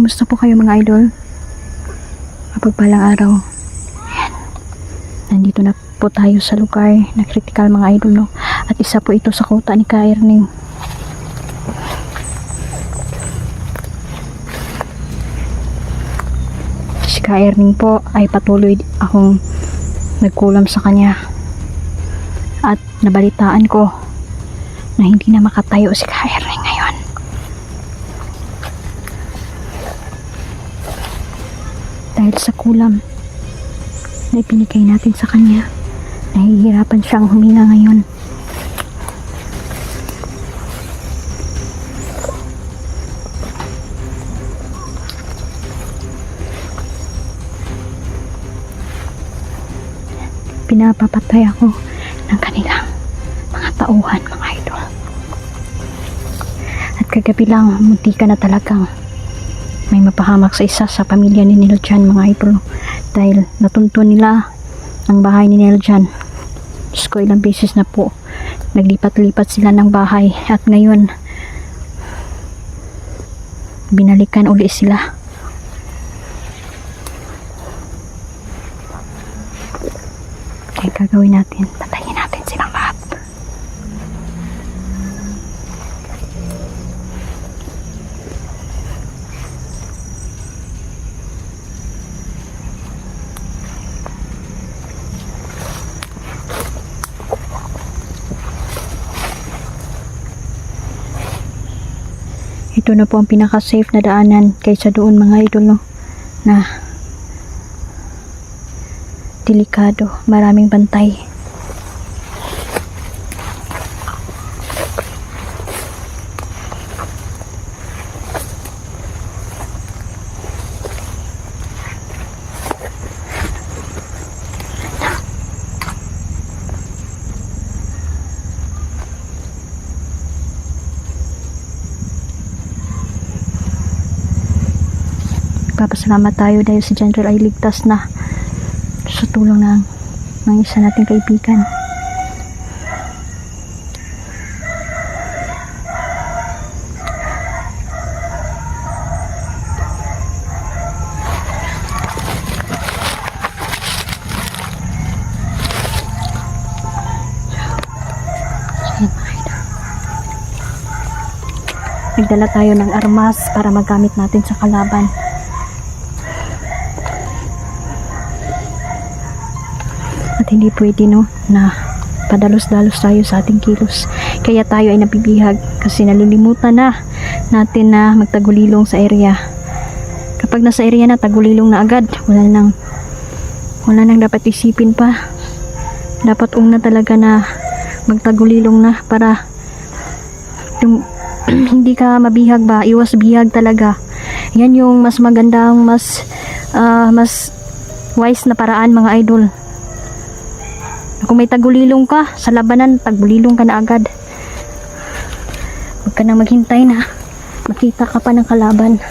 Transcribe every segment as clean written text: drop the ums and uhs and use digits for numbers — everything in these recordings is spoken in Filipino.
Kumusta po kayo mga idol? Mapagpalang araw. Ayan. Nandito na po tayo sa lugar na critical mga idol, no? At isa po ito sa kuta ni Ka Erning. Si Ka Erning po ay patuloy akong nagkulam sa kanya. At nabalitaan ko na hindi na makatayo si Ka Erning ngayon. Dahil sa kulam na ipinigay natin sa kanya, nahihirapan siyang huminga ngayon. Pinapapatay ako ng kanilang mga tauhan mga idol. At kagabi lang, munti ka na talagang may mapahamak sa isa sa pamilya ni Neljan mga idol, dahil natunto nila ang bahay ni Neljan. Diyos ko, ilang beses na po naglipat-lipat sila ng bahay at ngayon binalikan uli sila. Kaya gagawin natin, patayin natin silang lahat. Ito na po ang pinaka-safe na daanan kaysa doon mga idol, no? Na delikado, maraming bantay. Papasalamat tayo dahil si General ay ligtas na sa tulong ng isa nating kaibigan. Nagdala tayo ng armas para magamit natin sa kalaban. At hindi pwede, no, na padalos-dalos tayo sa ating kilos. Kaya tayo ay nabibihag kasi nalilimutan na natin na magtagulilong sa area. Kapag nasa area na, tagulilong na agad. Wala nang dapat isipin pa. Dapat una talaga na magtagulilong na para hindi ka mabihag ba, iwas bihag talaga. Yan yung mas magandang, mas wise na paraan mga idol. Kung may tagulilong ka sa labanan, tagulilong ka na agad. Huwag ka nang maghintay na makita ka pa ng kalaban.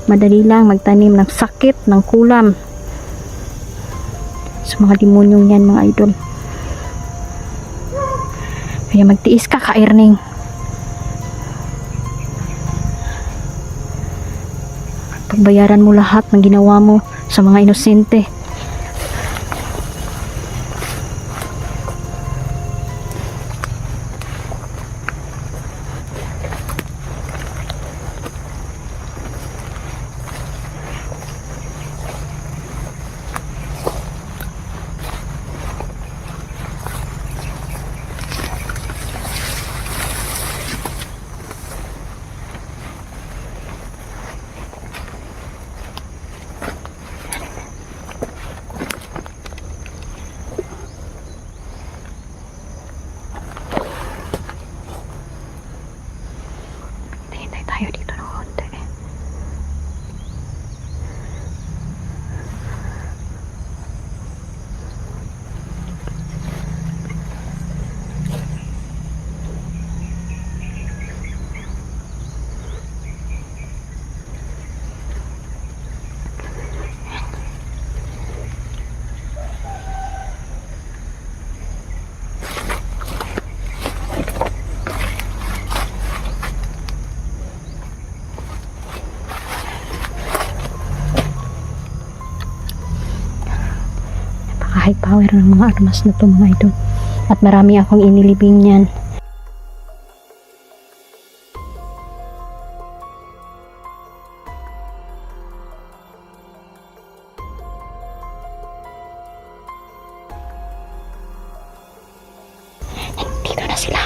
Madali lang magtanim ng sakit, ng kulam sa mga demonyong yan mga idol. Kaya magtiis ka, Ka Erning. Pagbayaran mo lahat ng ginawa mo sa mga inosente. power ng mga armas na to mga idol. At marami akong inilibing niyan. Dito na sila.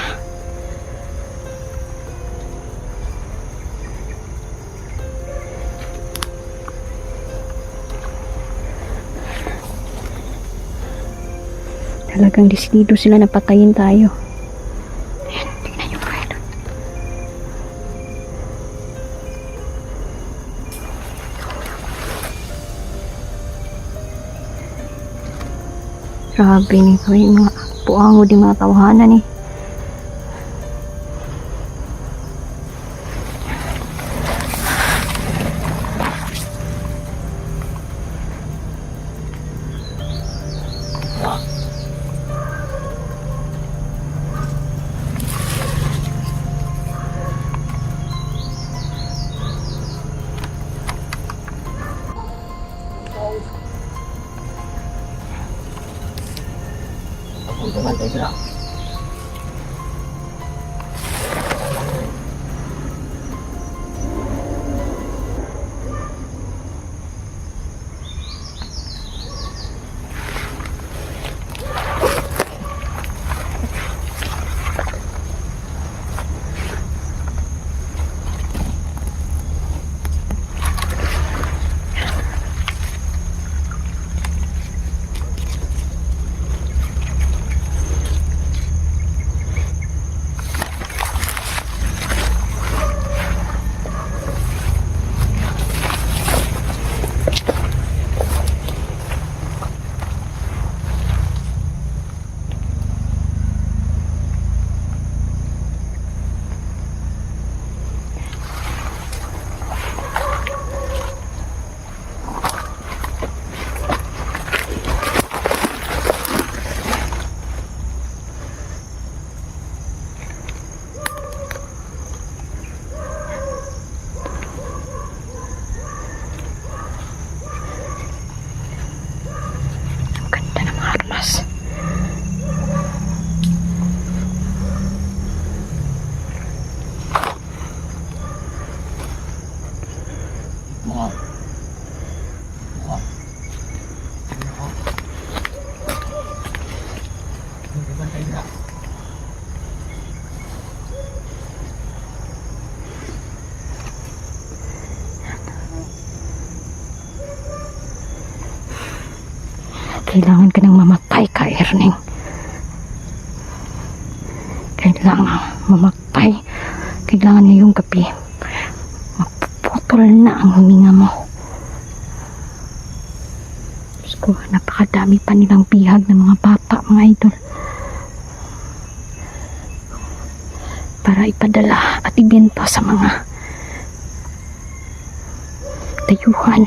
Talagang desidido sila na patayin tayo. Ayan, tingnan nyo mga idol. Grabe ni ko yung mga puango di mga tawahanan eh. Bantay sila. Kailangan ka nang mamatay ka, Erning. Kailangan mamatay. Kailangan ngayong gabi mapuputol na ang huminga mo. Diyos ko, napakadami pa nilang bihag ng mga bata, mga idol. Para ipadala at ibenta sa mga dayuhan.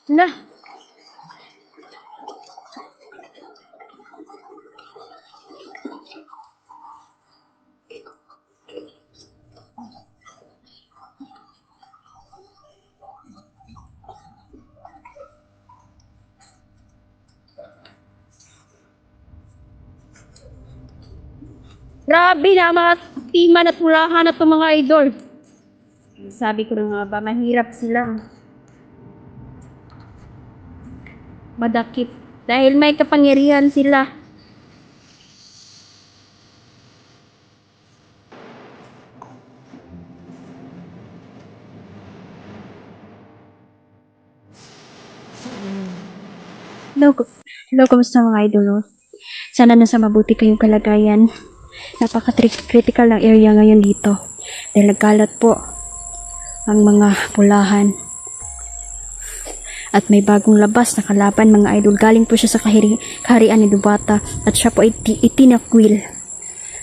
Na, grabe na mga timan at mulahan at mga idol. Sabi ko na nga ba, mahirap sila. Madakip. Dahil may kapangyarihan sila. Hello, kumusta mga idol? Sana nasa mabuti kayong kalagayan. Napaka-critical ng area ngayon dito. Dahil nagkalat po ang mga pulahan. At may bagong labas na kalaban mga idol. Galing po siya sa kaharian ni Dubata. At siya po ay itinakwil.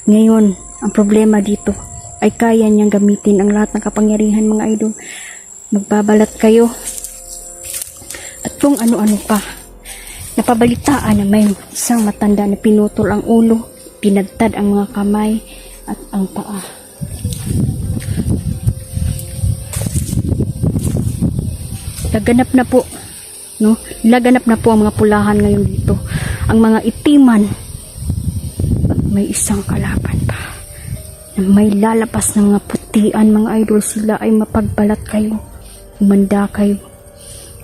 Ngayon, ang problema dito ay kaya niyang gamitin ang lahat ng kapangyarihan mga idol. Magbabalat kayo. At kung ano-ano pa. Napabalitaan na may isang matanda na pinutol ang ulo, pinagtad ang mga kamay at ang paa. Laganap na po, no? Laganap na po ang mga pulahan ngayon dito. Ang mga itiman at may isang kalaban pa na may lalapas ng mga putian mga idol. Sila ay mapagbalat kayo, umanda kayo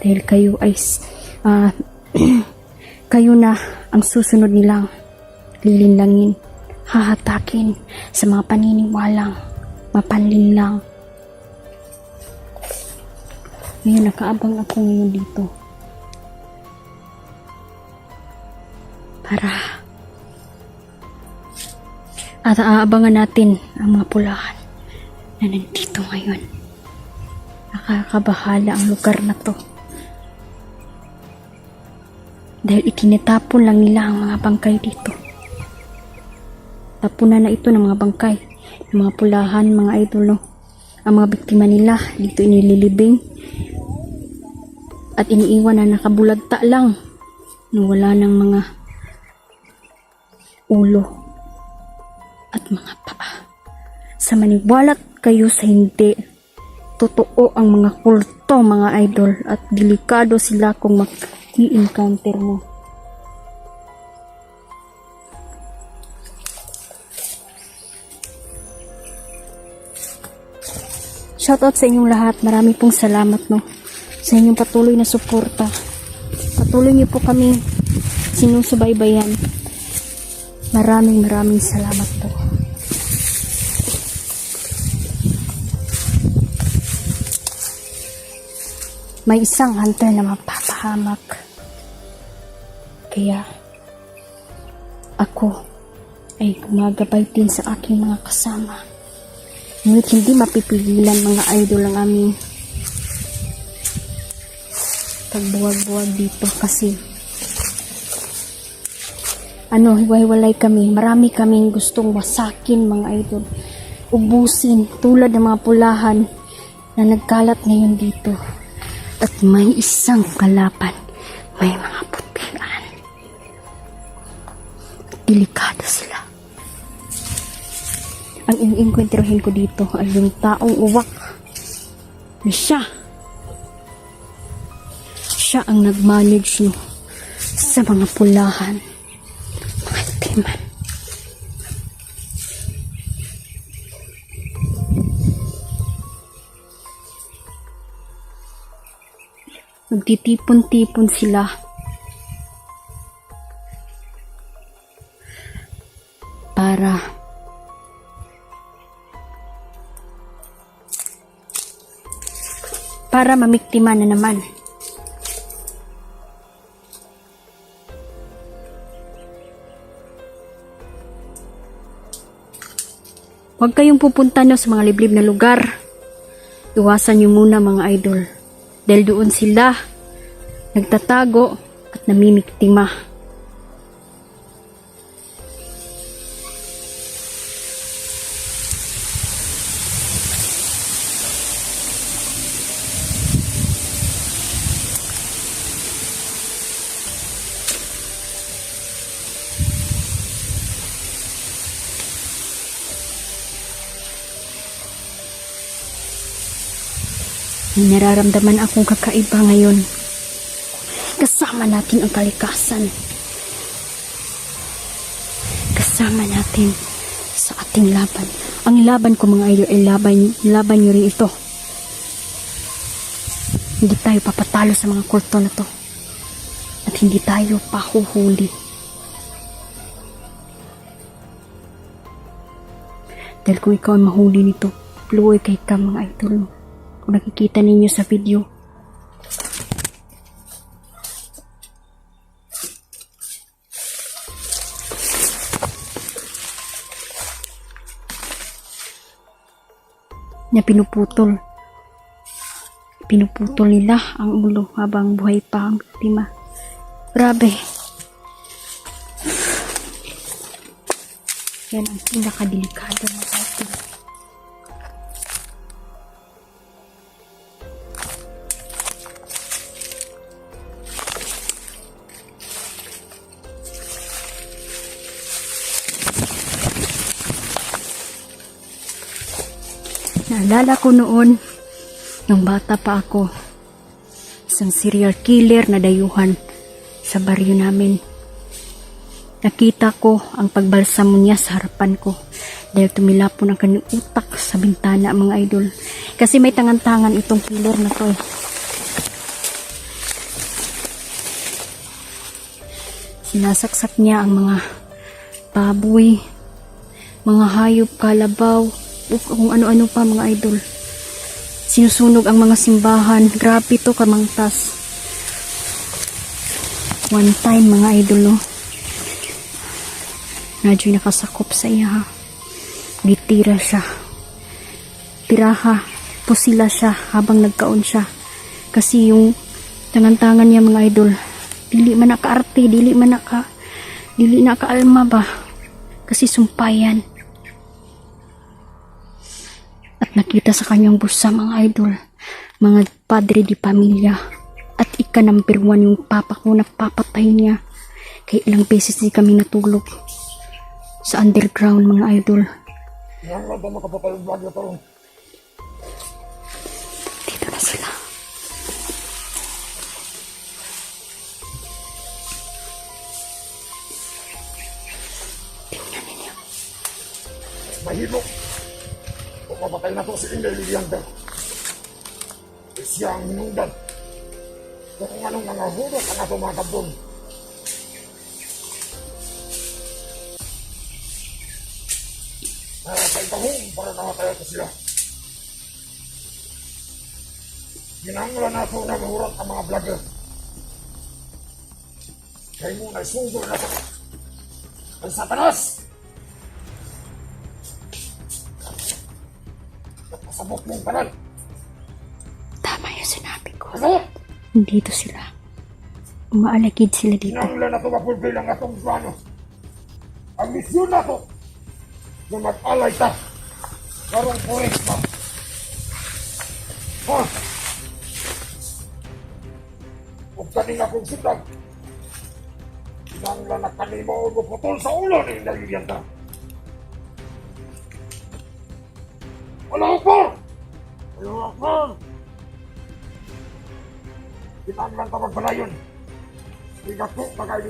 dahil kayo ay kayo na ang susunod nilang lilinlangin, hahatakin sa mga paniniwalang mapanlinlang. Ngayon, nakaabang ako ngayon dito para at aabangan natin ang mga pulahan na nandito ngayon. Nakakabahala ang lugar na to. Dahil itinatapon lang nila ang mga bangkay dito. Tapunan na ito ng mga bangkay, ng mga pulahan, mga idol, no? Ang mga biktima nila dito inililibing at iniiwan na nakabulagta lang nung wala ng mga ulo at mga paa. Sa maniwalat kayo sa hindi, totoo ang mga kulto mga idol at delikado sila kung i-encounter mo. Shoutout sa inyong lahat. Marami pong salamat, no, sa inyong patuloy na suporta. Patuloy niyo po kami sinusubaybayan. Maraming salamat po. May isang hunter na mapapahamak. Kaya ako ay gumagabay din sa aking mga kasama. Ngunit hindi mapipigilan mga idol ang aming pagbuwag-buwag dito kasi hiwa-hiwalay kami. Marami kaming gustong wasakin mga idol. Ubusin tulad ng mga pulahan na nagkalat ngayon dito. At may isang kalaban. May mga putian. Delikado sila. Ang iinkwentruhin ko dito ay yung taong uwak. Siya ang nag-manage no, sa mga pulahan. Mga timan. Nagtitipon-tipon sila. Para mamiktima na naman. Huwag kayong pupunta no sa mga liblib na lugar. Iwasan nyo muna mga idol. Dahil doon sila nagtatago at namimiktima. May nararamdaman akong kakaiba ngayon. Kasama natin ang kalikasan. Kasama natin sa ating laban. Ang laban ko mga idol ay laban nyo rin ito. Hindi tayo papatalo sa mga kulto na to. At hindi tayo pahuhuli. Dahil kung ikaw ang mahuli nito, luoy kay ka mga idol. Kung nakikita ninyo sa video. Na pinuputol nila ang ulo habang buhay pa ang biktima. Grabe. Yan ang pinakadelikado na idol. Naalala ko noon, nung bata pa ako, isang serial killer na dayuhan sa baryo namin. Nakita ko ang pagbalsamo niya sa harapan ko dahil tumilapon ang kanyang utak sa bintana mga idol. Kasi may tangan-tangan itong killer na to eh. Sinasaksak niya ang mga baboy, mga hayop, kalabaw, kung ano-ano pa mga idol. Sinusunog ang mga simbahan. Grabe to kamangtas. One time mga idol no. Nadyo'y nakasakop sa iya ha. Gitira siya. Tiraha. Pusila siya habang nagkaon siya. Kasi yung tangan-tangan niya mga idol. Dili man naka-arte. Dili naka-alma ba. Kasi sumpayan. At nakita sa kanyang busa mga idol, mga padre di pamilya. At ika number 1 yung papa ko, napapatay niya. Kaya ilang beses di kami natulog sa underground mga idol. Dito na sila. Tingnan ninyo. Mahilo. Mamatay na to si Inday Lilianda. Siya ang minundan. Kung anong mga hulot ang ato mga kabon. Sa itahong para nakataya ko sila. Ginanglan na ito na mahurat ang mga vlogger. Kaya mo na isunggo na ito. Ang Satanas! Sabot mong kanan. Tama yung sinabi ko. Ano? Dito sila. Umaalagid sila dito. Nanglan na ito mapulbil ang atong plano. Ang misyon na ito na mag-alay ta. Karong forest pa. Ha? Huwag kaning akong sundag. Nanglan na kanimo o putol sa ulo ni Nalilianta. Wala akbar! Wala akbar! Kita lang ka magbalayon. Igato na kayo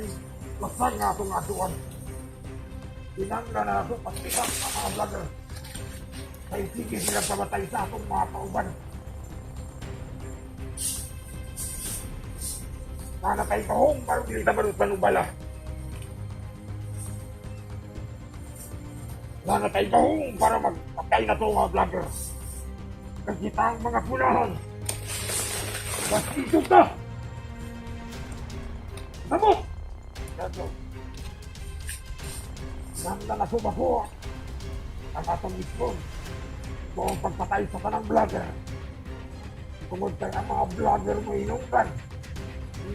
lasang nga itong atuan. Tinangga na ito pastikat ang mga vlogger. Kaya sige silang pamatay sa atong mga kauban. Nanatay kahong parang hindi na manubala. Nanatay kahong para magpatay na ito mga vlogger. Kasi ang mga punahan. Basitog na! Namo! Dato. Nang nanasuma po ang atong ispon kung pagpatay sa kanang vlogger. Kungod kay ang mga vlogger mo inungkan.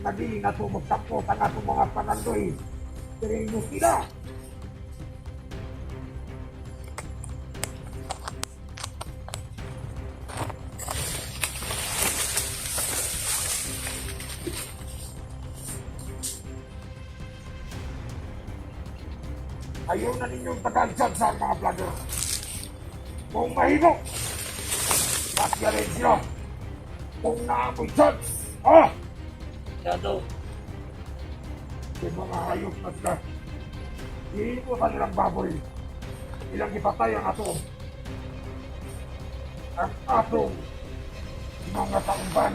Naging na ito magtapos ang atong mga panandoy. Pero sila. Ayaw na ninyong tagagsag sa mga vlogger. Kung mahimo, bakya rin sila. Kung naamoy chance, ha? Dado. Yung mga hayop na sila. Iimutan nilang baboy. Ilang ipatay ang atong. Ang atong mga taumban.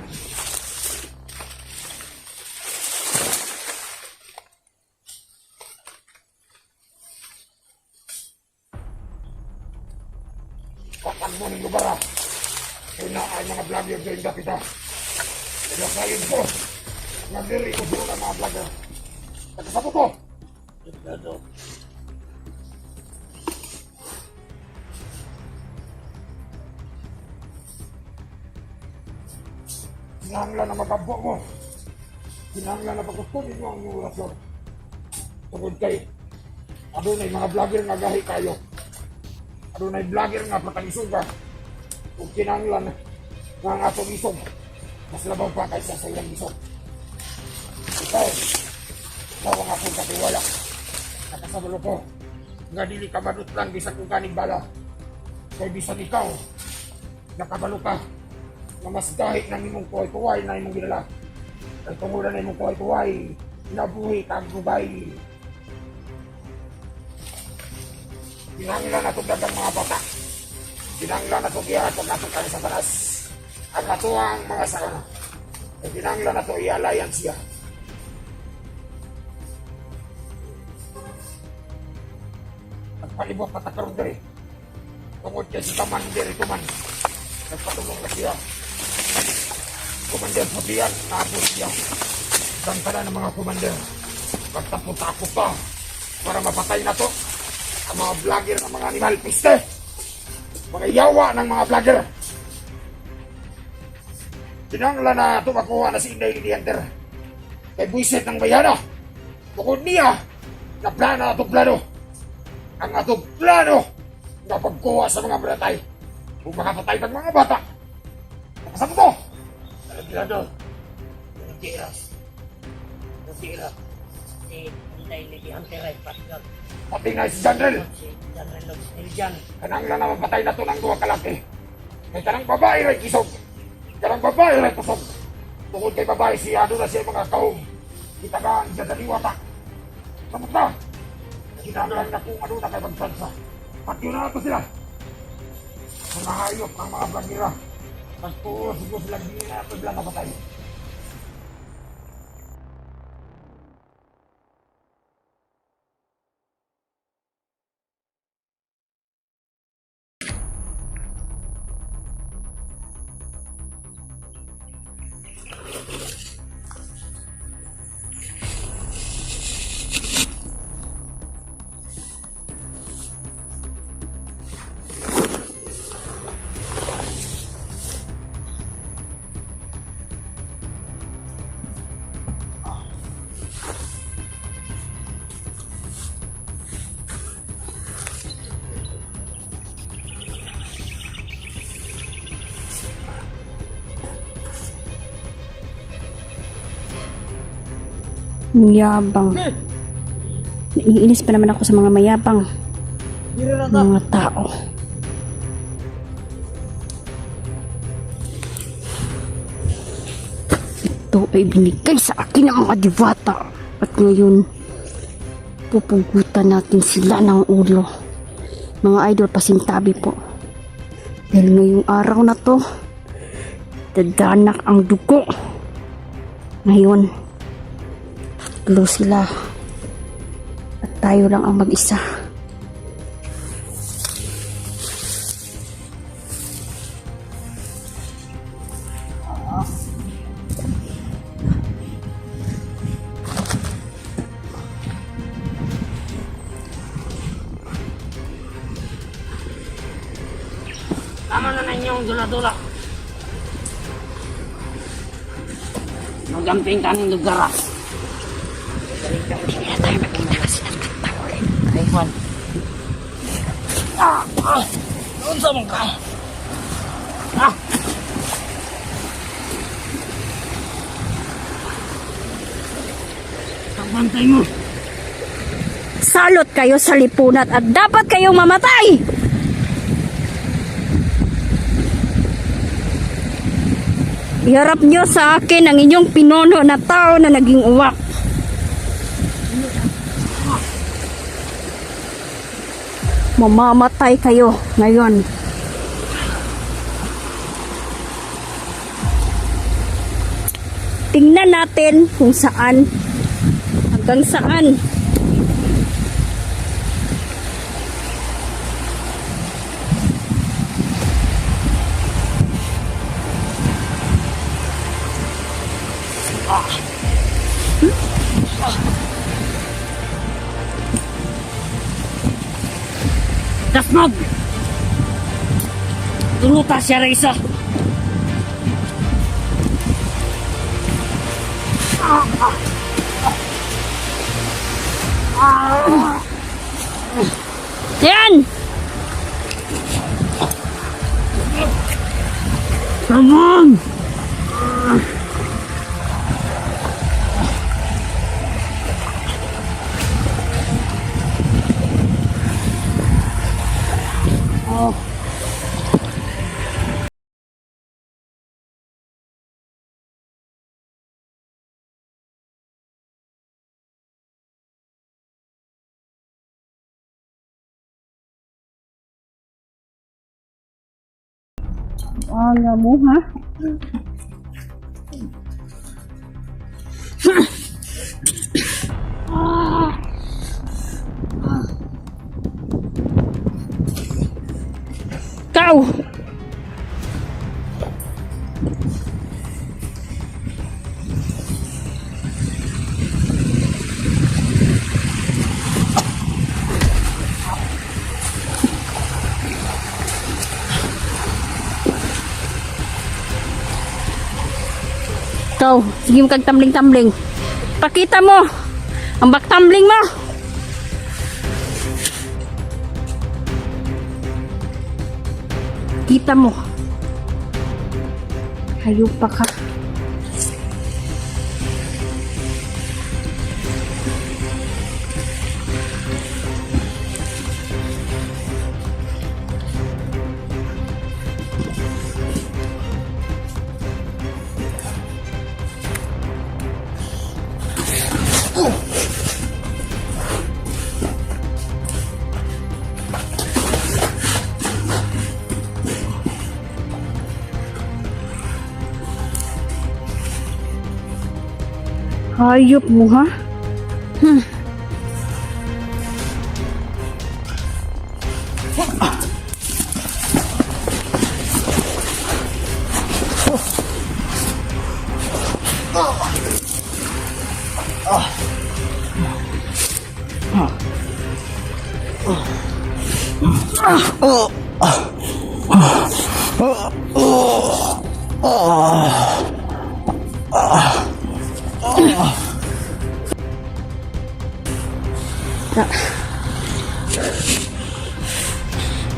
Pakan mo ng lugar, ha? Kaya na ay mga vlogger dyan dapit, ha? Kaya kayo po. Nandiri ko doon ang mga vlogger. Nagkasabot ko. Dado. Kinahanglan na magabo mo. Kinahanglan na pagkustunin mo ang iyong orasyon. Tungkol kay, adunay mga vlogger nga gahi kayo. Adunay vlogger nga patagisog ka. Kung kinahanglan nga ang atong isog, mas labaw pa kaysa sa ilang isog. Ikaw ang akong katiwala. Nakasabalo ko, nga dili ka madutlan bisag kung kanig bala. Kaya bisan ikaw, nakabalo ka, na mas dahil ng imong kuway-kuway na imong ginala. Kaya tungulan na imong kuway-kuway, nabuhi kang gubay. Kinahanglan na itong dagang mga bata. Kinahanglan na itong ihatag na itong kani sa tanas. Ang natuang mga sana. Kaya kinahanglan na itong ialayan siya. Nagpalibot na takarong diri. Tungod kaya si Commander ito man. Nagpatulong na siya. Commander Fabian, tapos siya. Sangkala ng mga commander. Pagtapot-tapos pa para mapatay na to ang mga vlogger ng mga animal piste. Mga yawa ng mga vlogger. Kinangla na ito makuha na si Inday Liliander. Kay buisit ng bayana. Bukod niya, na plano na itong plano. Ang atong plano na pagkuha sa mga baratay. Kung makapatay ng mga bata. Nakasama mo! Dado. Nagtiras. Nagtiras. Si Inday Lady Hunter ay patgal. Pati na si Janrel. Si General Log Elijan. Kanangla na mapatay na ito ng duwa kalaki. May kanang babae rin kisog. Kanang babae rin kusog. Tungkol kay babae siya, doon na siya mga kaong. Itagaan siya sa diwata. Samot na! Kinanglan na kung ano na kay Bagsansa. Pati na ito sila. Mga hayop ang mga bagira. Mas puro siguro silang hindi na ito sila napatay. Yabang. Naiinis pa naman ako sa mga mayabang. Mga tao. Ito ay binigay sa akin ng mga diwata. At ngayon, pupugutan natin sila ng ulo. Mga idol, pasintabi po. Dahil ngayong araw na to, dadanak ang dugo. Ngayon, tatlo sila. At tayo lang ang mag-isa. Tama na inyong dula-dula. Magamping kaming lugaras. Hindi na tayo magkita kasi nagtatao rin. Ay, Juan. Doon sa mangka. Pagbantay mo. Salot kayo sa lipunat at dapat kayong mamatay! Iharap nyo sa akin ang inyong pinuno na tao na naging uwak. Mamamatay kayo ngayon. Tingnan natin kung saan, hanggang saan. Dasmag! Tuluta siya Reza. Yan! Tamang! Wala mo, ha? Kau! Ikaw, sige mo kag tambling-tambling. Pakita mo ang back-tumbling mo. Kita mo. Hayop pa ka. Hayop mo, ha?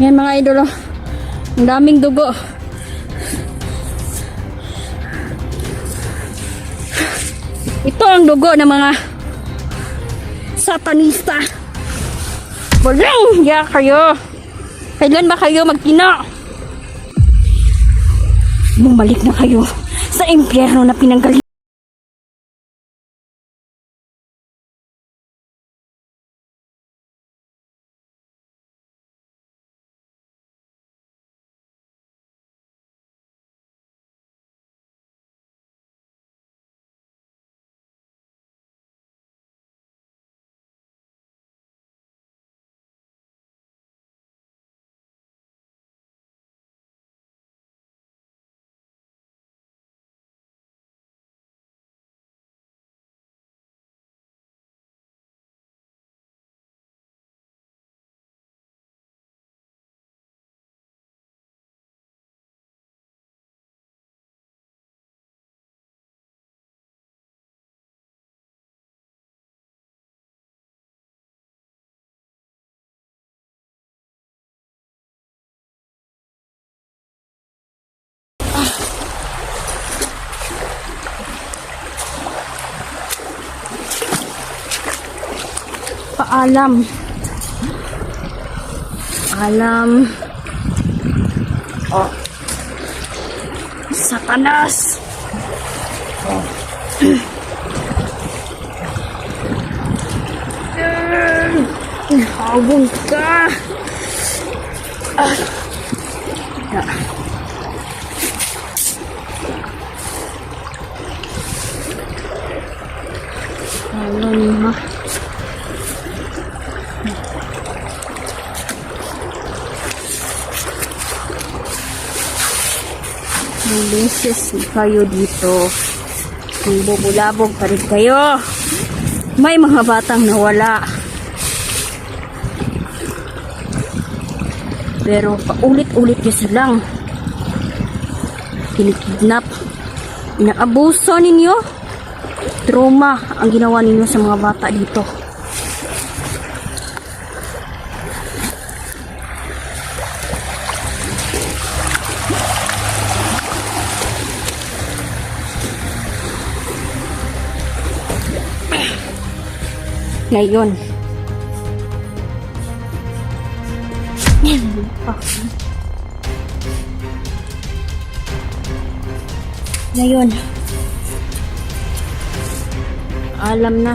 Yan mga idolo, ang daming dugo. Ito ang dugo ng mga satanista. Walang ya kayo. Kailan ba kayo magkina? Bumalik na kayo sa impyerno na pinanggalingan. Paalam. Paalam. Oh. Satanas. Umabon ka! Ano niya? May beses kayo dito. Kung bubulabog pa rin kayo. May mga batang nawala. Pero paulit-ulit nyo silang kinikidnap. Inaabuso ninyo. Trauma ang ginawa ninyo sa mga bata dito. Ngayon, alam na.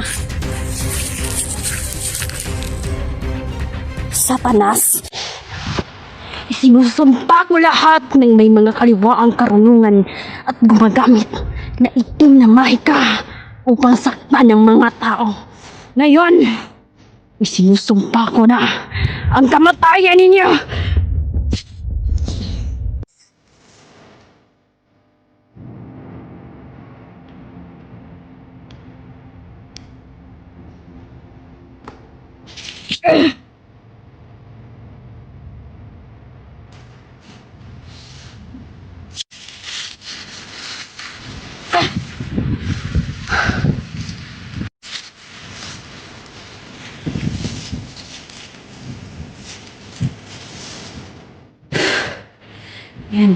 Satanas, isinusumpa ko lahat ng may mga kaliwaang karunungan at gumagamit na itim na mahika upang saktan ng mga tao. Ngayon, isinusumpa ko na ang kamatayan ninyo. Yan.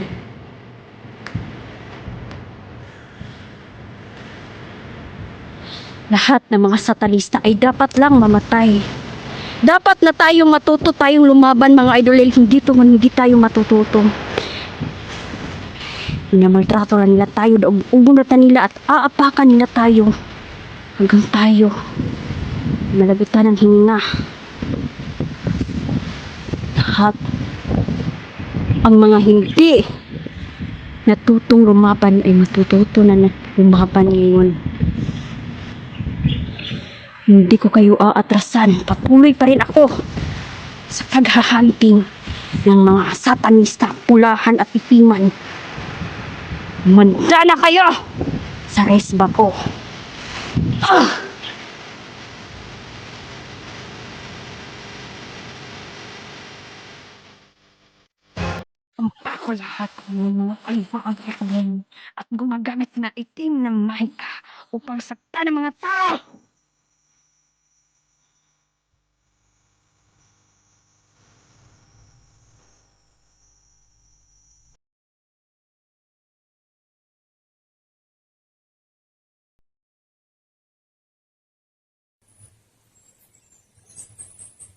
Lahat ng mga satanista ay dapat lang mamatay. Dapat na tayong matuto tayong lumaban, mga idol, hindi tayo matututo. Minamaltrato na nila tayo, umunatan nila at aapakan nila tayo hanggang tayo malagitan ng hininga. Lahat ang mga hindi natutong lumaban ay matututo na lumaban ngayon. Hindi ko kayo aatrasan. Patuloy pa rin ako sa paghahunting ng mga satanista, pulahan at itiman. Manda na kayo sa resba ko. Sumpa ko lahat ng mga kaliwaang karunungan at gumagamit na itim na mahika upang saktan ng mga tao.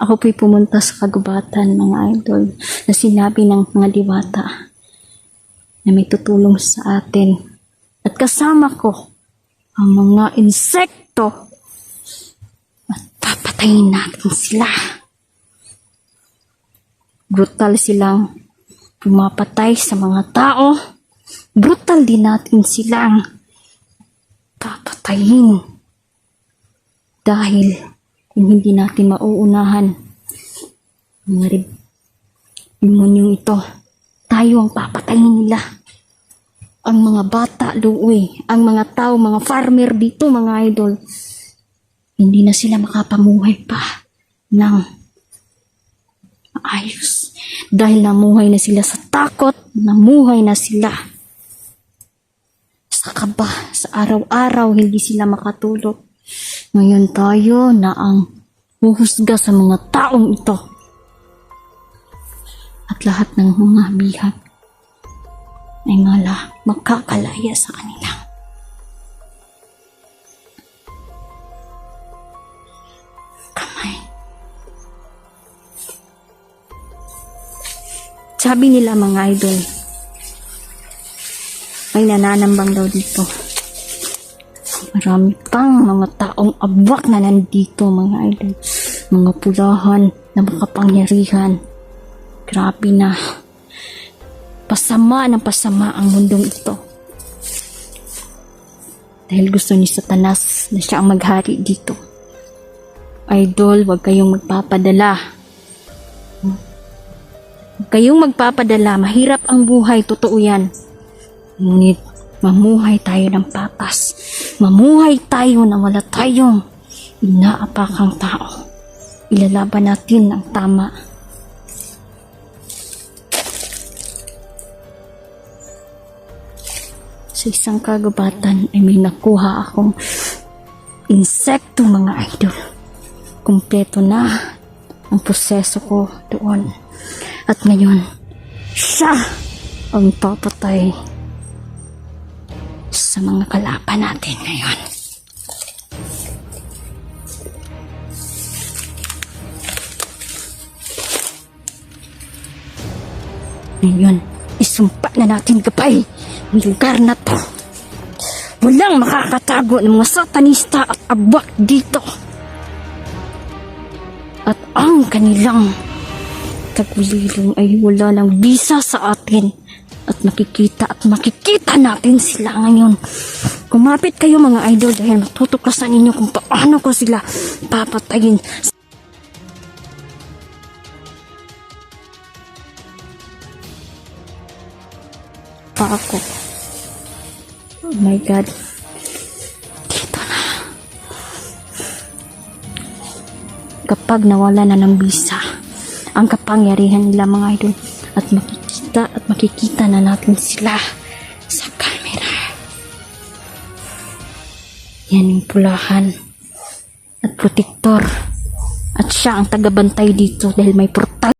Ako po'y pumunta sa kagubatan, mga idol, na sinabi ng mga diwata na may tutulong sa atin. At kasama ko ang mga insekto at papatayin natin sila. Brutal silang pumapatay sa mga tao. Brutal din natin silang papatayin. Dahil kung hindi natin mauunahan mga demonyong ito, tayo ang papatayin nila. Ang mga bata, luoy, ang mga tao, mga farmer dito, mga idol, hindi na sila makapamuhay pa ng maayos. Dahil namuhay na sila sa takot, namuhay na sila sa kaba, sa araw-araw, hindi sila makatulog. Ngayon tayo na ang huhusga sa mga taong ito. At lahat ng mga bihag ay makakalaya sa kanila. Kamay. Sabi nila, mga idol, may nananambang daw dito. Marami pang mga taong abwak na nandito, mga idol. Mga pulahan na makapangyarihan. Grabe na. Pasama ng pasama ang mundong ito. Dahil gusto ni Satanas na siya ang maghari dito. Idol, huwag kayong magpapadala. Huwag kayong magpapadala. Mahirap ang buhay, totoo yan. Ngunit, mamuhay tayo ng patas. Mamuhay tayo na wala tayong inaapakang tao. Ilalaban natin ang tama. Sa isang kagubatan ay may nakuha akong insekto, mga idol. Kumpleto na ang proseso ko doon. At ngayon, siya ang papatay sa mga kalaban natin ngayon. Ngayon, isumpa na natin kapay ang lugar na to. Walang makakatago ng mga satanista at abwak dito. At ang kanilang tagulilong ay wala ng bisa sa atin. At makikita natin sila ngayon. Kumapit kayo, mga idol, dahil matutuklasan ninyo kung paano ko sila papatayin. Pa ako. Oh my God. Dito na. Kapag nawala na ng bisa ang kapangyarihan nila, mga idol, at makikita na natin sila sa camera. Yan yung pulahan at protektor. At siya ang tagabantay dito dahil may portal.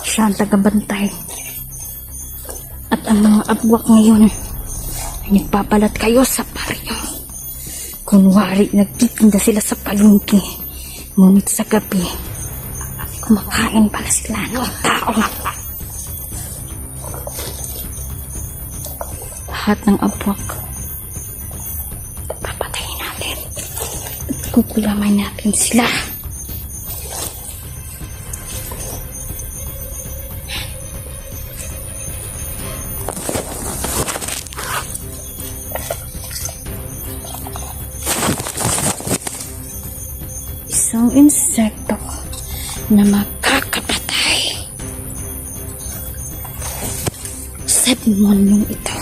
Siya ang tagabantay. At ang mga abwak ngayon ay nagpapalat kayo sa baryo. Kunwari, nagtitinda sila sa palengke. Ngunit sa gabi, kumakain pala sila ng tao. Lahat ng abwak papatayin natin at kukulamay natin sila. Isang insekto na makakapatay sa demonyong ito.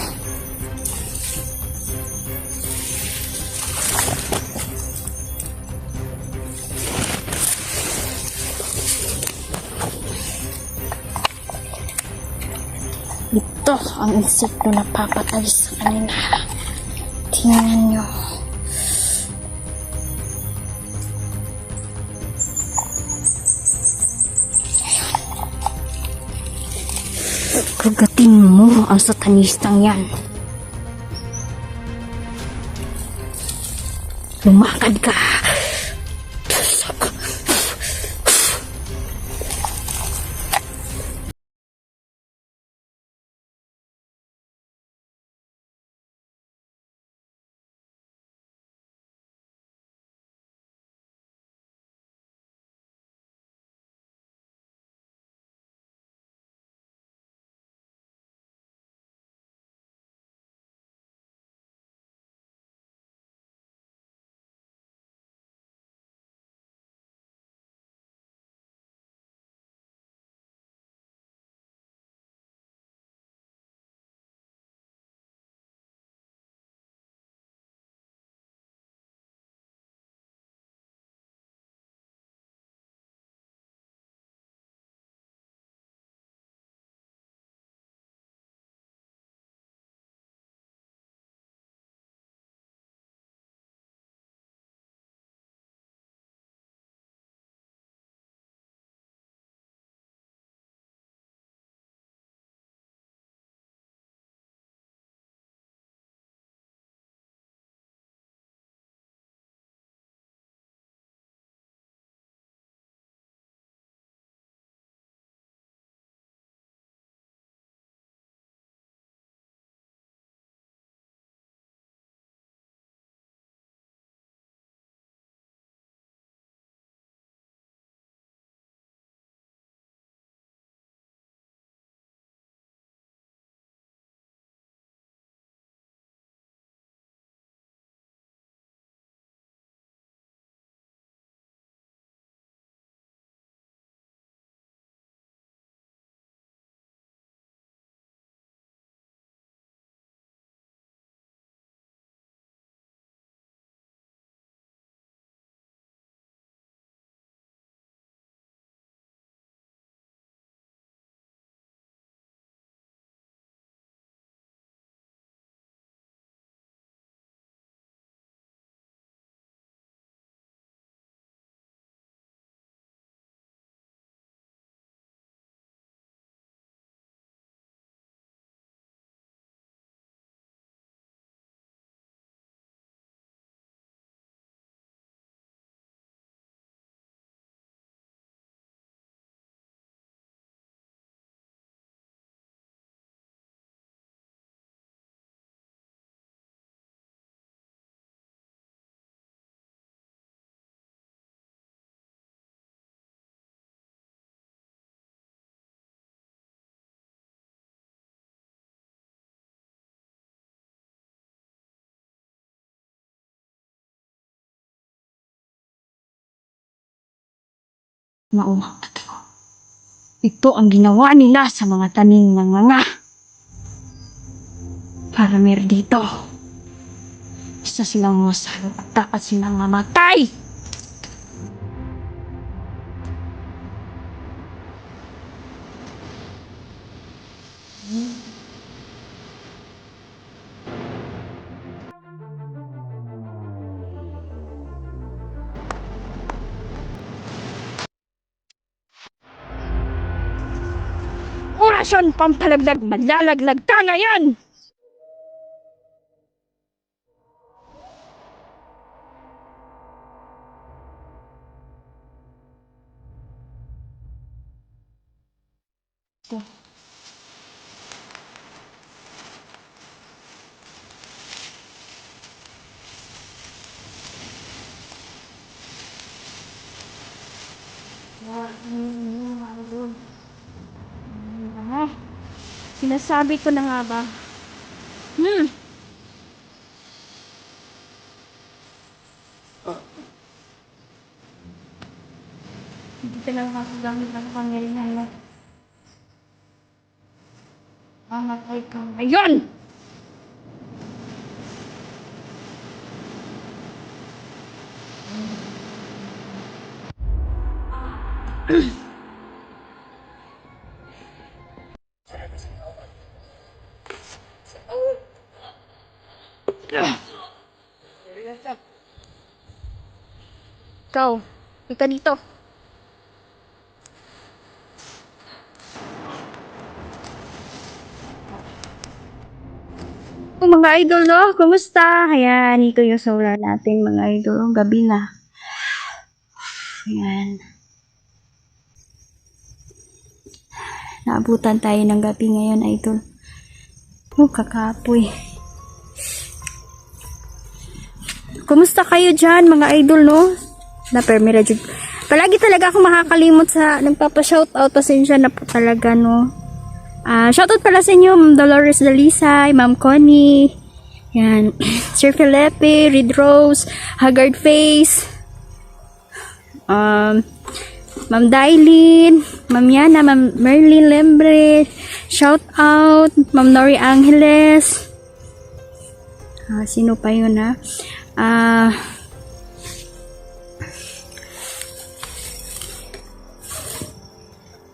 Ito ang insekto na papatay sa kanila. Tingnan nyo. Kagatin mo ang satanistang yan. Lumakad ka. Mao. Ito ang ginawa nila sa mga taning ng mga. Para mer dito. Isa silang masarap at dapat silang mamatay. Orasyon pampalaglag, malalaglag ka ngayon! Sinasabi ko na nga ba? Hindi talaga makagamit ng pangyayari na. Mamatay ka ngayon! Ikaw, ika dito. Mga idol, no? Kumusta? Ayan, ito yung solar natin, mga idol. Gabi na. Ayan. Naabutan tayo ng gabi ngayon, idol. Oh, kakapoy. Kumusta kayo dyan, mga idol, no? Na-permira dyan. Palagi talaga ako makakalimot sa nagpapa-shoutout. Pasensya na po talaga, no? Shoutout pala sa inyo, Ma'am Dolores Dalisay, Ma'am Connie, yan, Sir Felipe, Red Rose, Haggard Face, Ma'am Dailin, Ma'am Yana, Ma'am Merlin Lembre, shoutout, Ma'am Nori Angeles, sino pa yun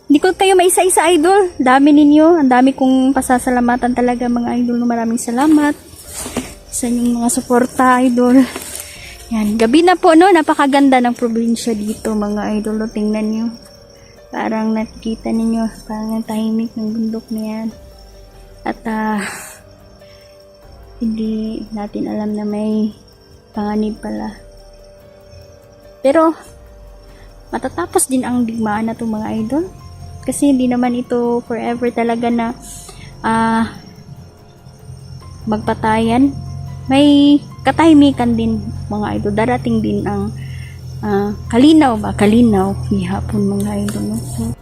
Hindi ko kayo maisa-isa, idol. Dami ninyo. Ang dami kong pasasalamatan talaga, mga idol. Maraming salamat sa inyong mga suporta, idol. Yan. Gabi na po, no? Napakaganda ng probinsya dito, mga idol. Tingnan nyo. Parang nakikita ninyo. Parang ang tahimik ng bundok na yan. At, hindi natin alam na may panganib pala. Pero, matatapos din ang digmaan na ito, mga idol. Kasi hindi naman ito forever talaga na magpatayan. May katahimikan din, mga idol. Darating din ang kalinaw ba? Kalinaw. Hapon, mga idol. So,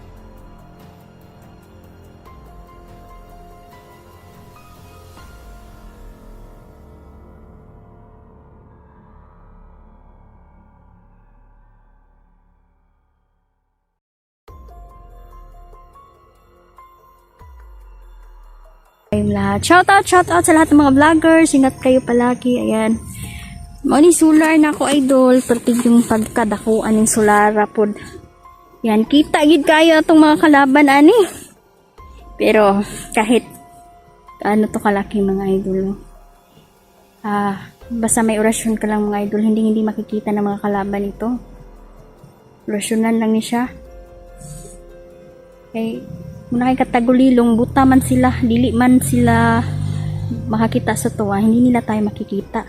kayong lahat. Shoutout sa lahat ng mga vloggers. Ingat kayo palagi. Ayan. Mao solar na ako, idol. Pertig yung pagkadakuan ng solara pod. Yan. Kita gid kayo atong mga kalaban, ani. Pero, kahit ano to kalaki, mga idol. Basta may orasyon ka lang, mga idol. Hindi makikita ng mga kalaban ito. Orasyonan lang ni siya. Okay. Muna kay katagulilong, buta man sila, dili man sila makakita sa tuwa, hindi nila tayo makikita.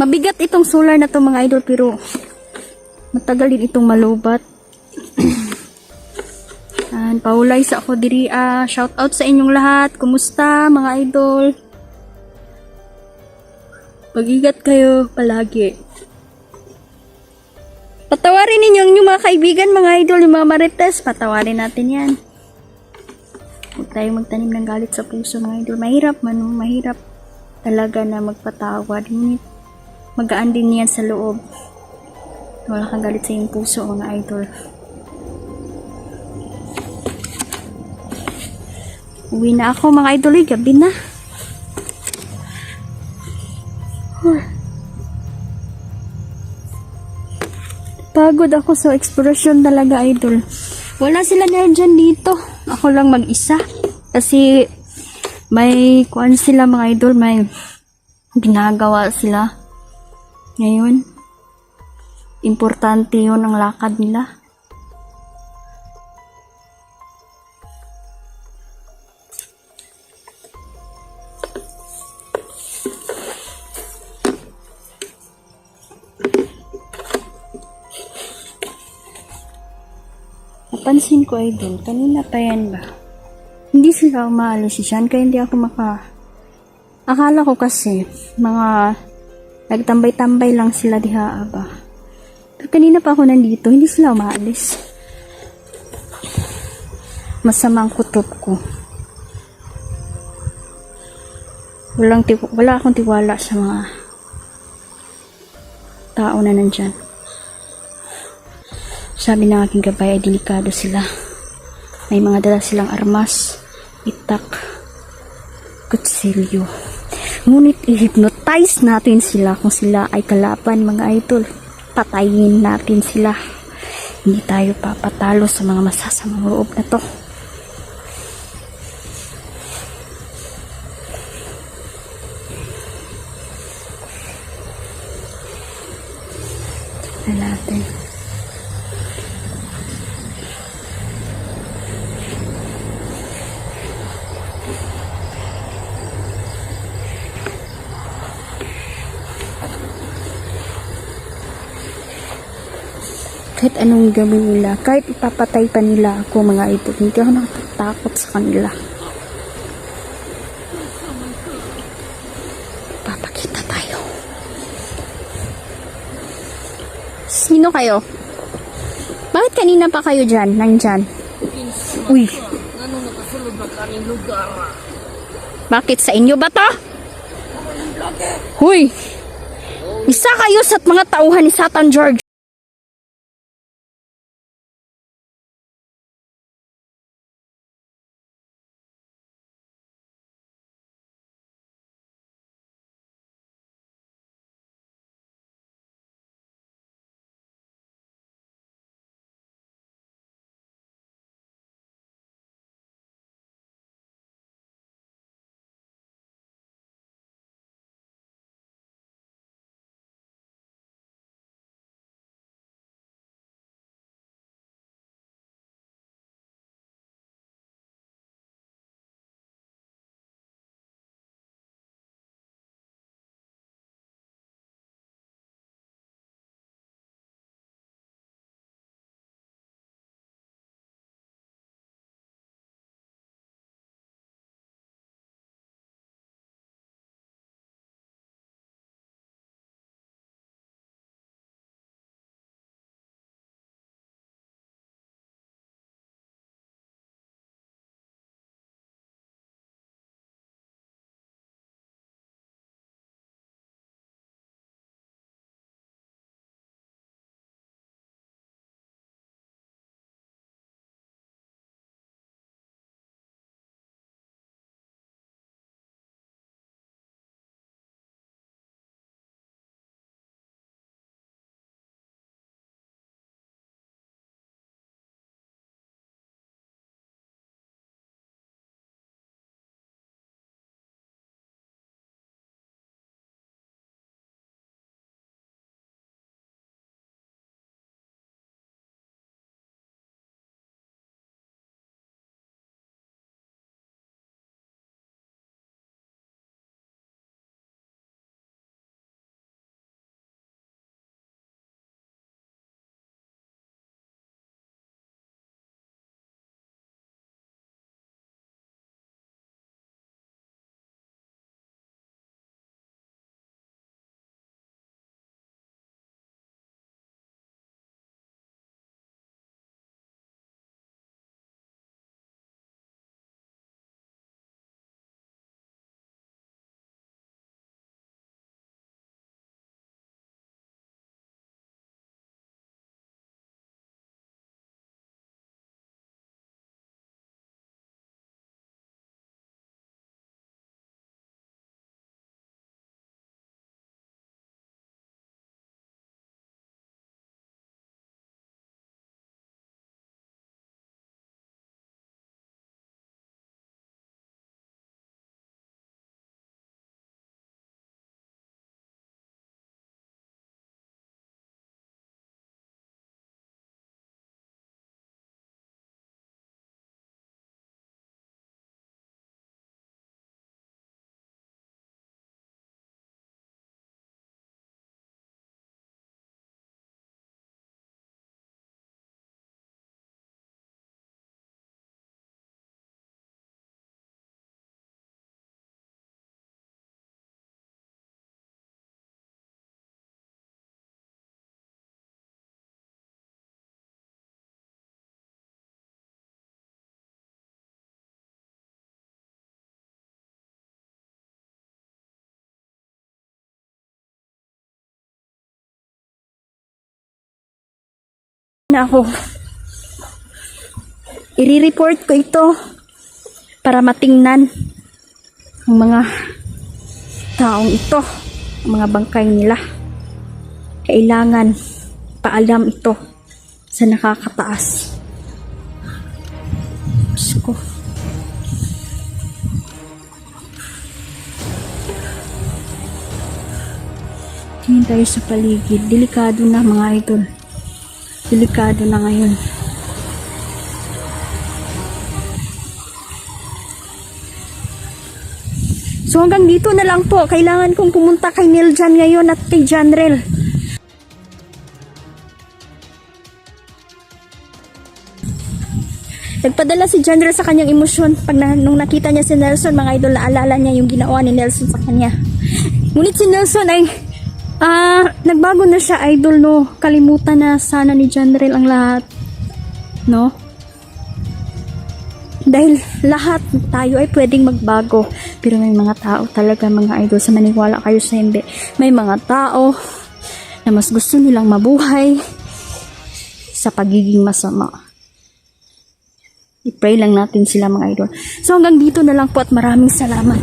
Mabigat itong solar na to, mga idol, pero matagal din itong malubat. Paulay sa ako diri. Shout out sa inyong lahat. Kumusta, mga idol? Mag-ingat kayo palagi. Patawarin ninyo yung mga kaibigan, mga idol, yung mga marites. Patawarin natin yan. Huwag tayo magtanim ng galit sa puso, mga idol. Mahirap man, mahirap talaga na magpatawad. Ngunit magaan din yan sa loob. Wala kang galit sa iyong puso, mga idol. Uwi na ako, mga idol. Gabi na. Pagod ako sa eksplorasyon talaga, idol. Wala sila na dyan dito. Ako lang mag-isa. Kasi may kuan sila, mga idol. May ginagawa sila. Ngayon, importante yun ang lakad nila. Napansin ko, idol, kanina pa yan ba? Hindi sila umaalis siya, kaya hindi ako Akala ko kasi, mga nagtambay-tambay lang sila diha ba. Pero kanina pa ako nandito, hindi sila umaalis. Masamang kutob ko. Wala akong tiwala sa mga tao na nandyan. Sabi ng aking gabay ay delikado sila. May mga dala silang armas, itak, kutsilyo. Ngunit i-hypnotize natin sila kung sila ay kalaban, mga idol. Patayin natin sila. Hindi tayo papatalo sa mga masasamang loob na to. Tignan natin. Kahit anong gawin nila, kahit ipapatay pa nila ako, mga idol, hindi ako natatakot sa kanila. Papakita tayo. Sino kayo? Bakit kanina pa kayo dyan? Nandyan? Uy. Ano nakasulod na kaming lugar? Bakit sa inyo ba to? Huy! Isa kayo sa mga tauhan ni Satan George. na ako. I-report ko ito para matingnan ang mga taong ito, ang mga bangkay nila. Kailangan paalam ito sa nakakataas. Diyos ko. Tingin tayo sa paligid. Delikado na mga idol. Delikado na ngayon. So hanggang dito na lang po. Kailangan kong pumunta kay Niljan ngayon at kay Janrel. Nagpadala si Janrel sa kanyang emosyon. Nung nakita niya si Nelson, mga idol, naalala niya yung ginawa ni Nelson sa kanya. Ngunit si Nelson ay nagbago na siya, idol, no? Kalimutan na sana ni Janrel ang lahat. No? Dahil lahat tayo ay pwedeng magbago. Pero may mga tao talaga, mga idol, sa maniwala kayo sa hindi. May mga tao na mas gusto nilang mabuhay sa pagiging masama. I-pray lang natin sila, mga idol. So hanggang dito na lang po at maraming salamat.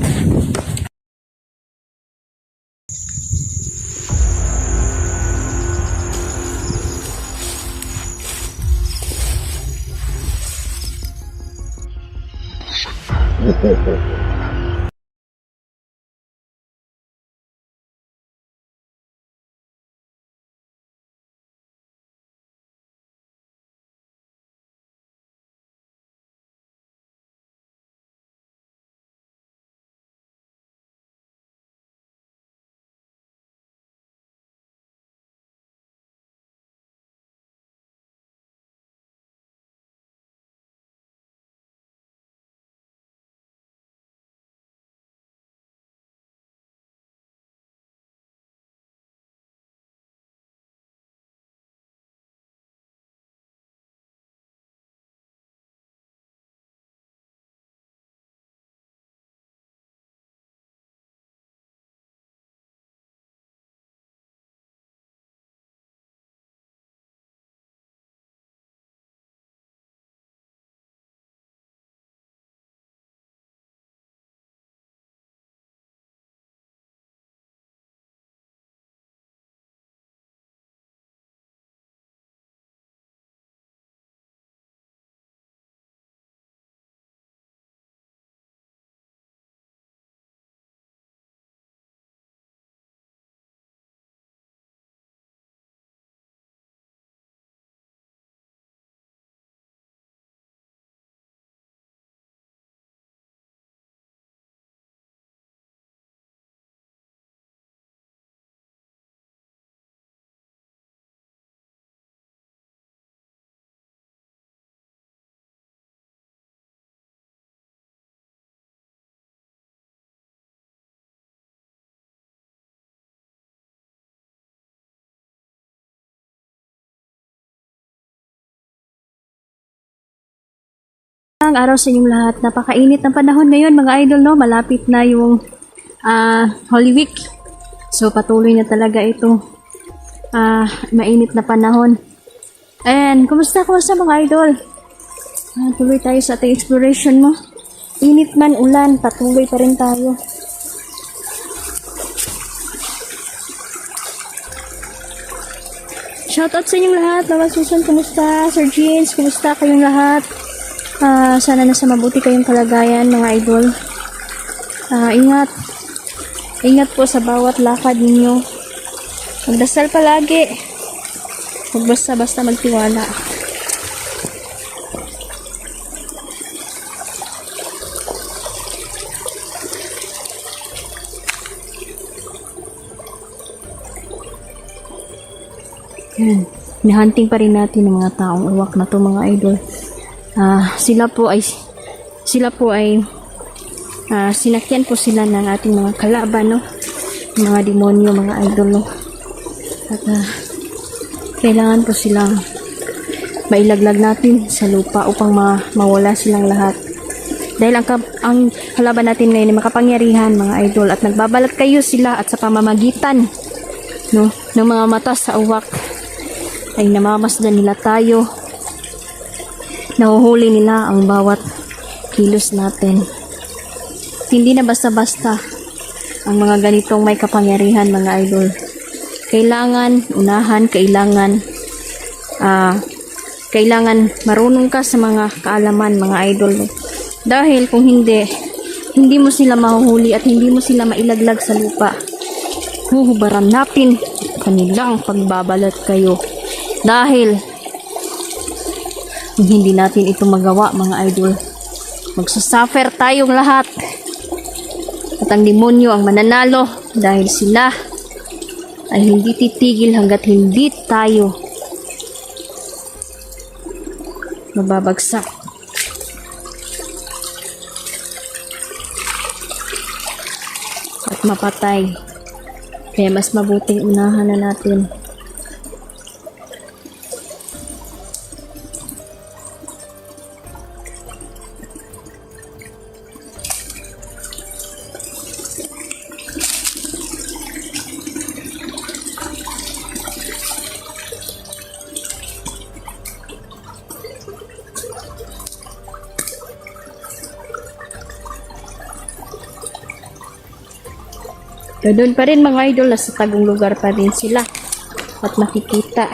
Ang araw sa inyong lahat. Napakainit ng panahon ngayon, mga idol, no? Malapit na yung Holy Week. So patuloy na talaga itong mainit na panahon. And kumusta ko sa mga idol? Tuloy tayo sa ating exploration mo. Init man, ulan, patuloy pa rin tayo. Shoutout sa inyong lahat. Mama Susan, kumusta? Sir Jeans, kumusta kayong lahat? Sana nasa mabuti kayong kalagayan, mga idol. Ingat. Ingat po sa bawat lakad ninyo. Magdasal palagi. Huwag basta-basta magtiwala. Yan. Hinahunting pa rin natin ng mga taong uwak na to, mga idol. Sila po ay sinakyan po sila ng ating mga kalaban, no? Mga demonyo, mga idol, no? At kailangan po silang mailaglag natin sa lupa upang mawala silang lahat. Dahil ang kalaban natin ngayon ay makapangyarihan, mga idol, at nagbabalat kayo sila at sa pamamagitan, no, ng mga mata sa uwak ay namamasdan nila tayo. Nahuhuli nila ang bawat kilos natin. Hindi na basta-basta ang mga ganitong may kapangyarihan, mga idol. Kailangan unahan, kailangan marunong ka sa mga kaalaman, mga idol. Dahil kung hindi mo sila mahuhuli at hindi mo sila mailaglag sa lupa, huhubaran natin kanilang pagbabalat kayo. Dahil kung hindi natin ito magawa, mga idol, magsasuffer tayong lahat. At ang demonyo ang mananalo dahil sila ay hindi titigil hanggat hindi tayo mababagsak. At mapatay. Kaya mas mabuting unahan na natin. Doon pa rin, mga idol, nasa tagong lugar pa rin sila. At makikita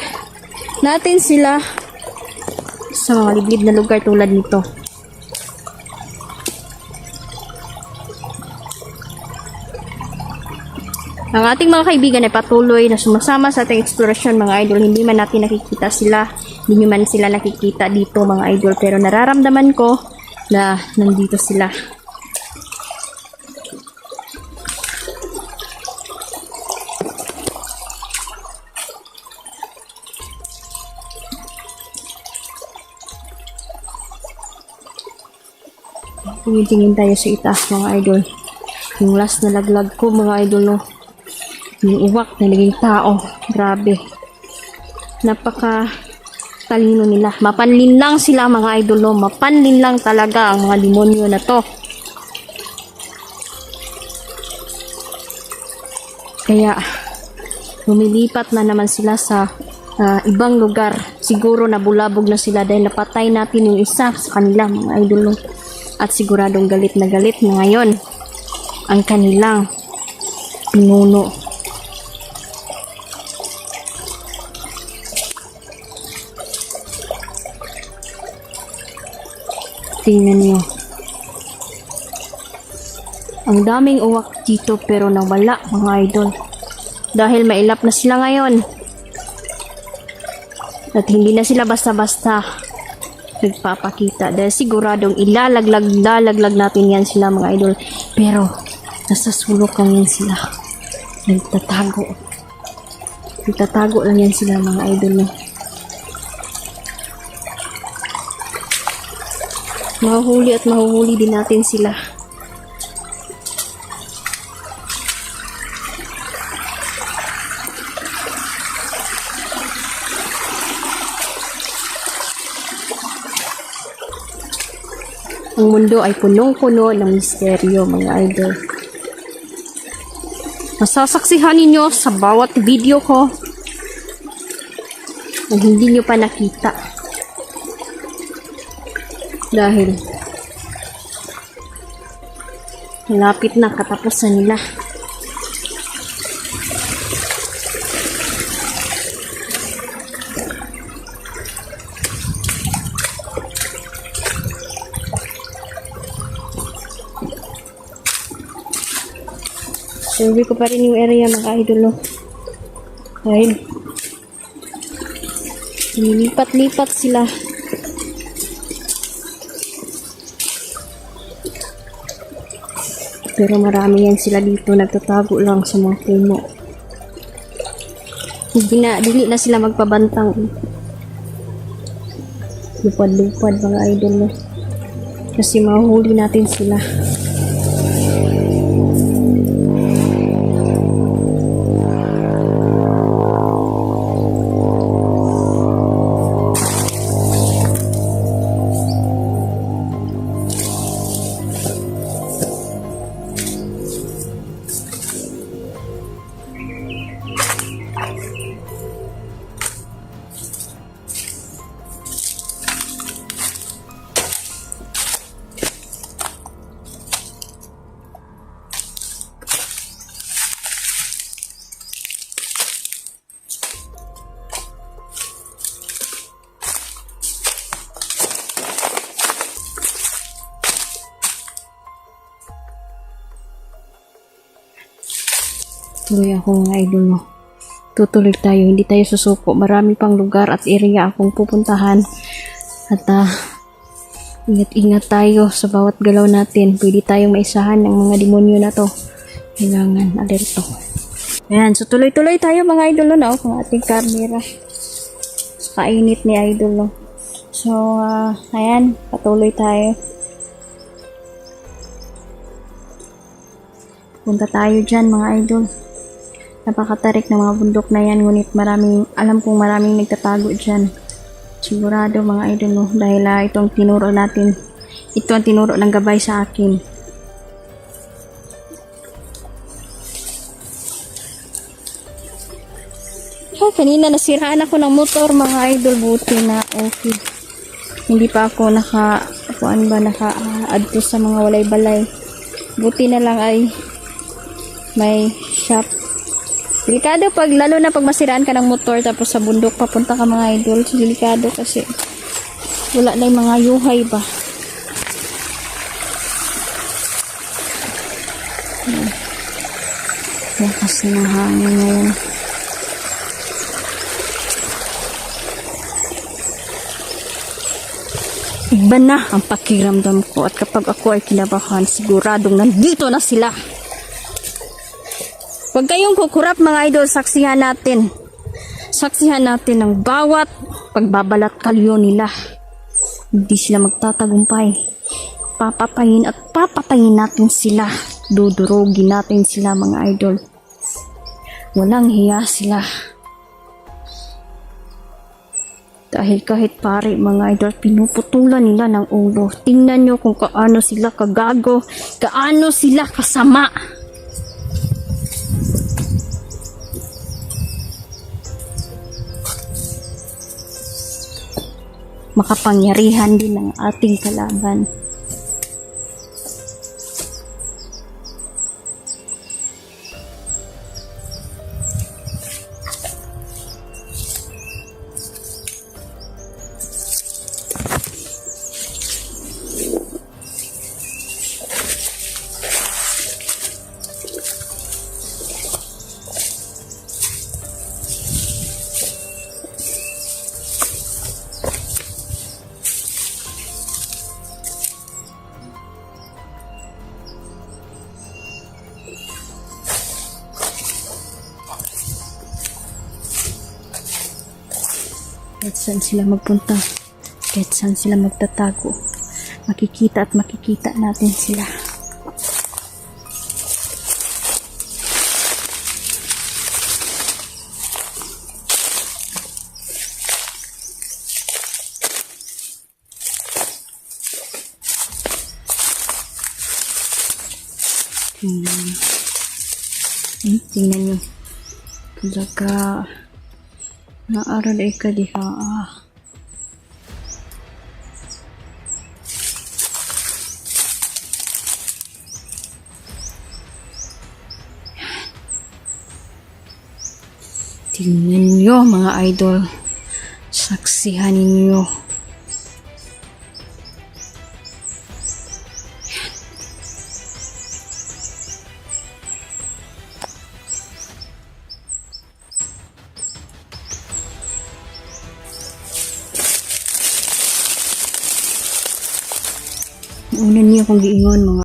natin sila sa mga liblib na lugar tulad nito. Ang ating mga kaibigan ay patuloy na sumasama sa ating eksplorasyon, mga idol. Hindi man natin nakikita sila, hindi man sila nakikita dito, mga idol. Pero nararamdaman ko na nandito sila. Tingin tayo sa itaas, mga idol. Yung last na laglag ko, mga idol, no? Yung uwak na naging tao. Grabe. Napaka talino nila. Mapanlin lang sila, mga idol, no? Mapanlin lang talaga ang mga demonyo na to. Kaya lumilipat na naman sila sa ibang lugar. Siguro nabulabog na sila dahil napatay natin yung isa sa kanila, mga idol, no? At siguradong galit na ngayon ang kanilang pinuno. Tingnan niyo. Ang daming uwak dito pero nawala, mga idol. Dahil mailap na sila ngayon. At hindi na sila basta-basta nagpapakita dahil siguradong ilalaglag natin yan sila, mga idol. Pero nasa sulok lang yan sila, nagtatago lang yan sila, mga idol, no? Mahuhuli din natin sila. Ang mundo ay punong-puno ng misteryo, mga idol. Masasaksihan ninyo sa bawat video ko na hindi nyo pa nakita. Dahil malapit na katapusan nila. Survey ko pa rin yung area, mga idol, no? Dahil nilipat-lipat sila. Pero marami yan sila dito, nagtatago lang sa mga puno. Dili na sila magpabantang. Lupad-lupad, mga idol, no? Kasi mahuhuli natin sila. tuloy ako mga idol no. Tutuloy tayo, hindi tayo susuko. Marami pang lugar at area akong pupuntahan. At ingat-ingat tayo sa bawat galaw natin. Pwede tayong maisahan ng mga demonyo na to. Kailangan alerto. Ayan, so tuloy-tuloy tayo mga idol no, ang ating karnera. Kainit ni idol no. So, ayan, patuloy tayo. Punta tayo dyan mga idol. Napakatarik ng mga bundok na yan, ngunit alam kong maraming nagtatago dyan. Sigurado mga idol no, dahil ito ang tinuro natin. Ito ang tinuro ng gabay sa akin. Kanina nasiraan ako ng motor mga idol, buti na okay. Hindi pa ako naka-add to sa mga walay-balay. Buti na lang ay may shop. Delikado lalo na pag masiraan ka ng motor tapos sa bundok papunta ka mga idol. Delikado kasi wala na yung mga yuhay ba. Lakas ng hangin ngayon. Iba na ang pakiramdam ko at kapag ako ay kinabahan, siguradong nandito na sila. Huwag kayong kukurap mga idol, saksihan natin. Saksihan natin ang bawat pagbabalat kalyo nila. Hindi sila magtatagumpay. Papatayin at papatayin natin sila. Dudurugin natin sila mga idol. Walang hiya sila. Dahil kahit pare mga idol, pinuputulan nila ng ulo. Tingnan nyo kung kaano sila kagago, kaano sila kasama. Makapangyarihan din ang ating kalaban. Kahit saan sila magpunta, kahit saan sila magtatago, makikita at makikita natin sila. Tingnan nyo. Talaga naaral ay ka diha. Tingnan nyo mga idol. Saksihan ninyo. Una niya kong giingon mga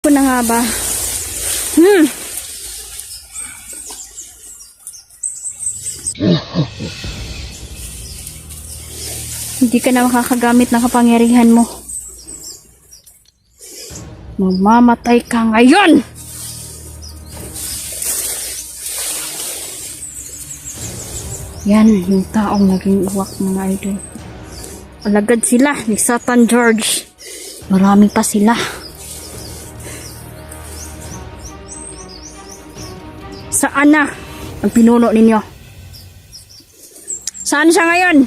Ito na nga ba? Hindi ka na makakagamit ng kapangyarihan mo. Mamamatay ka ngayon! Yan, yung taong naging uwak, mga idol. Alagad sila ni Satan George. Marami pa sila. Saan na ang pinuno ninyo? Saan siya ngayon?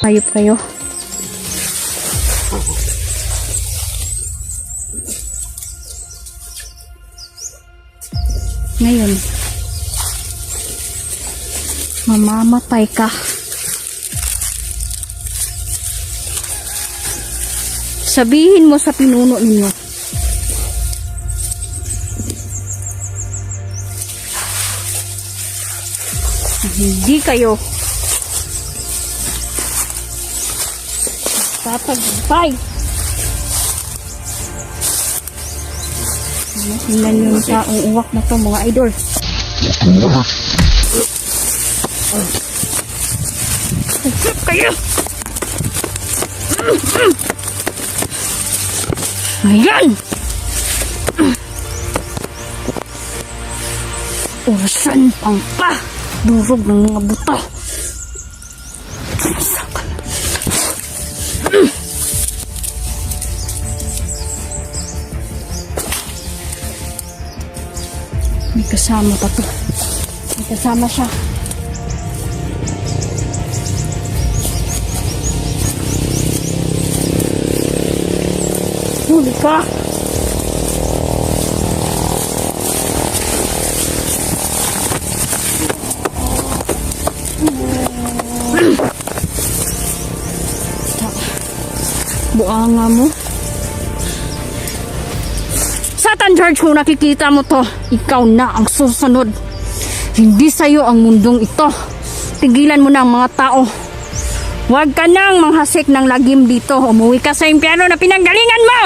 Hayop kayo. Ngayon, mamamatay ka. Sabihin mo sa pinuno ninyo. Hindi kayo tatagbay. Tingnan nyo yung taong uwak na to, mga idol. Usap kayo! Ayan! Orasan pang pa! Durog ng mga buto. May kasama pa to. May kasama siya. Huli ka! Buanga mo. Satan George, kung nakikita mo to, ikaw na ang susunod. Hindi sa'yo ang mundong ito. Tigilan mo na ang mga tao. Huwag ka nang manghasik ng lagim dito. Umuwi ka sa impyerno na pinanggalingan mo!